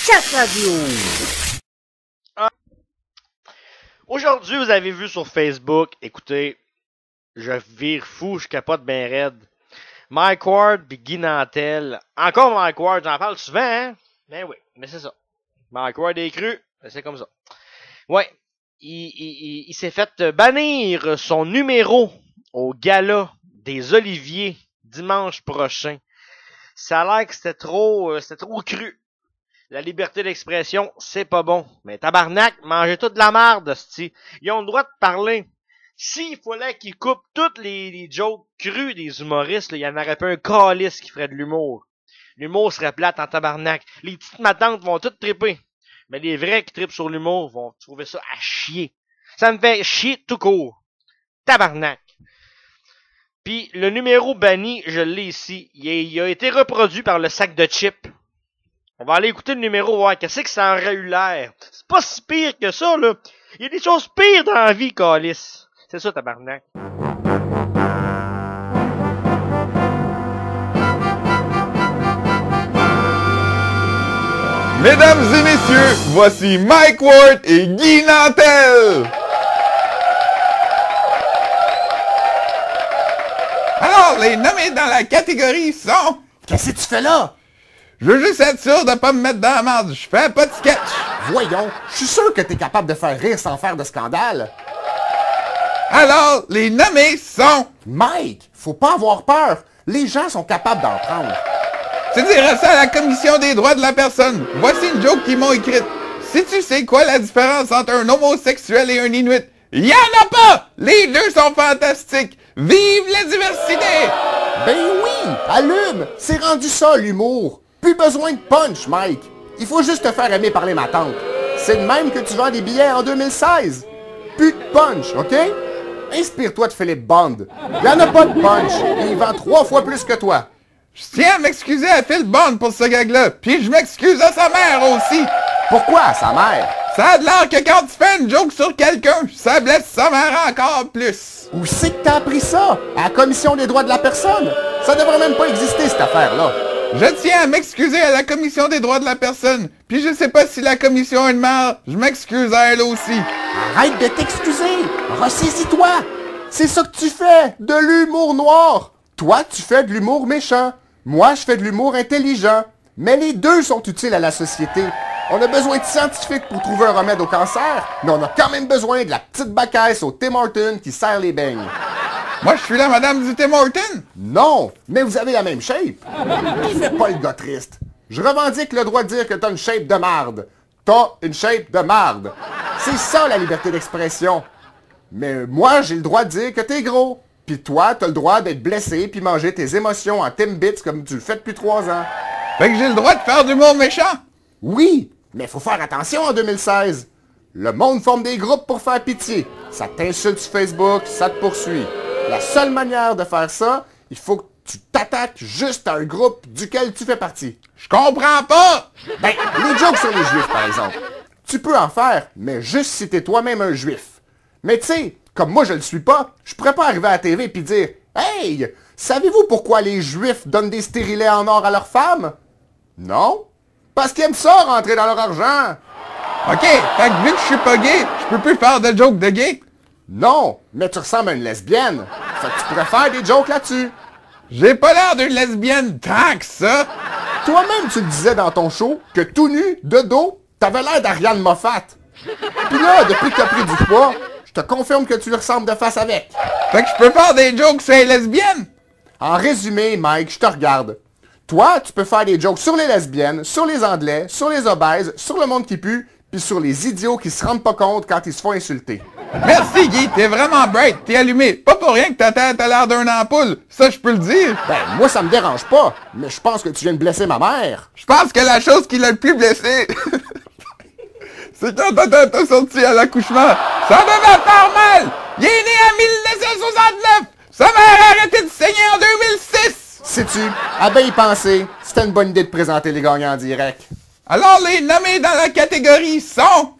Chat Radio. Aujourd'hui, vous avez vu sur Facebook, écoutez, je vire fou, je capote ben raide. Mike Ward pis Guy Nantel. Encore Mike Ward, j'en parle souvent, hein? Ben oui, mais c'est ça. Mike Ward est cru, c'est comme ça. Ouais, il s'est fait bannir son numéro au gala des Oliviers dimanche prochain. Ça a l'air que c'était trop cru. La liberté d'expression, c'est pas bon. Mais tabarnak, mangez toute de la merde, c'ti. Ils ont le droit de parler. S'il fallait qu'ils coupent toutes les jokes crus des humoristes, il y en aurait pas un calice qui ferait de l'humour. L'humour serait plate en tabarnak. Les petites matantes vont toutes triper. Mais les vrais qui trippent sur l'humour vont trouver ça à chier. Ça me fait chier tout court. Tabarnak. Puis le numéro banni, je l'ai ici. Il a été reproduit par le sac de chips. On va aller écouter le numéro, voir qu'est-ce que ça aurait eu l'air. C'est pas si pire que ça, là. Il y a des choses pires dans la vie, câlisse. C'est ça, tabarnak. Mesdames et messieurs, voici Mike Ward et Guy Nantel. Alors, les nommés dans la catégorie sont... Qu'est-ce que tu fais là? Je veux juste être sûr de pas me mettre dans la merde. Je fais pas de sketch. Voyons, je suis sûr que t'es capable de faire rire sans faire de scandale. Alors, les nommés sont... Mike, faut pas avoir peur. Les gens sont capables d'en prendre. Tu diras ça à la Commission des droits de la personne. Voici une joke qu'ils m'ont écrite. Sais-tu c'est quoi la différence entre un homosexuel et un Inuit? Y'en a pas! Les deux sont fantastiques! Vive la diversité! Ben oui, allume! C'est rendu ça, l'humour. Plus besoin de punch, Mike. Il faut juste te faire aimer par les matantes. C'est de même que tu vends des billets en 2016. Plus de punch, OK? Inspire-toi de Philippe Bond. Y'en a pas de punch. Et il vend 3 fois plus que toi. Je tiens à m'excuser à Phil Bond pour ce gag-là, puis je m'excuse à sa mère aussi. Pourquoi à sa mère? Ça a de l'air que quand tu fais une joke sur quelqu'un, ça blesse sa mère encore plus. Où c'est que t'as appris ça? À la Commission des droits de la personne? Ça devrait même pas exister, cette affaire-là. Je tiens à m'excuser à la Commission des droits de la personne, puis je sais pas si la commission est de mère, je m'excuse à elle aussi. Arrête de t'excuser! Ressaisis-toi! C'est ça que tu fais! De l'humour noir! Toi, tu fais de l'humour méchant. Moi, je fais de l'humour intelligent. Mais les deux sont utiles à la société. On a besoin de scientifiques pour trouver un remède au cancer, mais on a quand même besoin de la petite bacaisse au Tim Hortons qui sert les beignes. Moi, je suis la madame du Tim Hortons? Non, mais vous avez la même shape. Qui fait pas le gars triste? Je revendique le droit de dire que t'as une shape de marde. T'as une shape de marde. C'est ça la liberté d'expression. Mais moi, j'ai le droit de dire que t'es gros. Puis toi, t'as le droit d'être blessé puis manger tes émotions en Timbits comme tu le fais depuis 3 ans. Fait que j'ai le droit de faire de l'humour méchant? Oui, mais faut faire attention en 2016. Le monde forme des groupes pour faire pitié. Ça t'insulte sur Facebook, ça te poursuit. La seule manière de faire ça, il faut que tu t'attaques juste à un groupe duquel tu fais partie. Je comprends pas! Ben, les jokes sur les juifs, par exemple. Tu peux en faire, mais juste si t'es toi-même un juif. Mais tu sais, comme moi je le suis pas, je pourrais pas arriver à la TV et dire « Hey, savez-vous pourquoi les juifs donnent des stérilets en or à leurs femmes? » Non? Parce qu'ils aiment ça, rentrer dans leur argent. Ok, fait que vu que je suis pas gay, je peux plus faire de jokes de gay? Non, mais tu ressembles à une lesbienne. Fait que tu pourrais faire des jokes là-dessus. J'ai pas l'air d'une lesbienne tant que ça. Toi-même, tu le disais dans ton show que tout nu, de dos, t'avais l'air d'Ariane Moffat. Puis là, depuis que t'as pris du poids, je te confirme que tu lui ressembles de face avec. Fait que je peux faire des jokes sur les lesbiennes? En résumé, Mike, je te regarde. Toi, tu peux faire des jokes sur les lesbiennes, sur les anglais, sur les obèses, sur le monde qui pue, puis sur les idiots qui se rendent pas compte quand ils se font insulter. Merci Guy, t'es vraiment bright, t'es allumé. Pas pour rien que ta tête a l'air d'un ampoule, ça je peux le dire. Ben, moi ça me dérange pas, mais je pense que tu viens de blesser ma mère. Je pense que la chose qui l'a le plus blessé, c'est quand ta tête a sorti à l'accouchement. Ça devait faire mal! Il est né en 1969! Sa mère a arrêté de saigner en 2006! Sais-tu, à bien y penser, c'était une bonne idée de présenter les gagnants en direct. Alors les nommés dans la catégorie sont...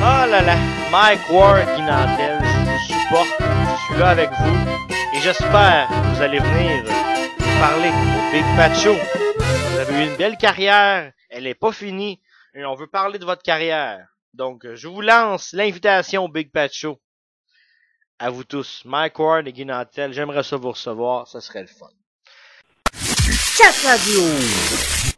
Oh là là, Mike Ward, Guy Nantel, je vous supporte, je suis là avec vous, et j'espère que vous allez venir parler au Big Fat Show Vous avez eu une belle carrière, elle n'est pas finie, et on veut parler de votre carrière. Donc, je vous lance l'invitation au Big Pat Show. À vous tous, Mike Ward et Guy Nantel, j'aimerais ça vous recevoir, ça serait le fun. Chat Radio!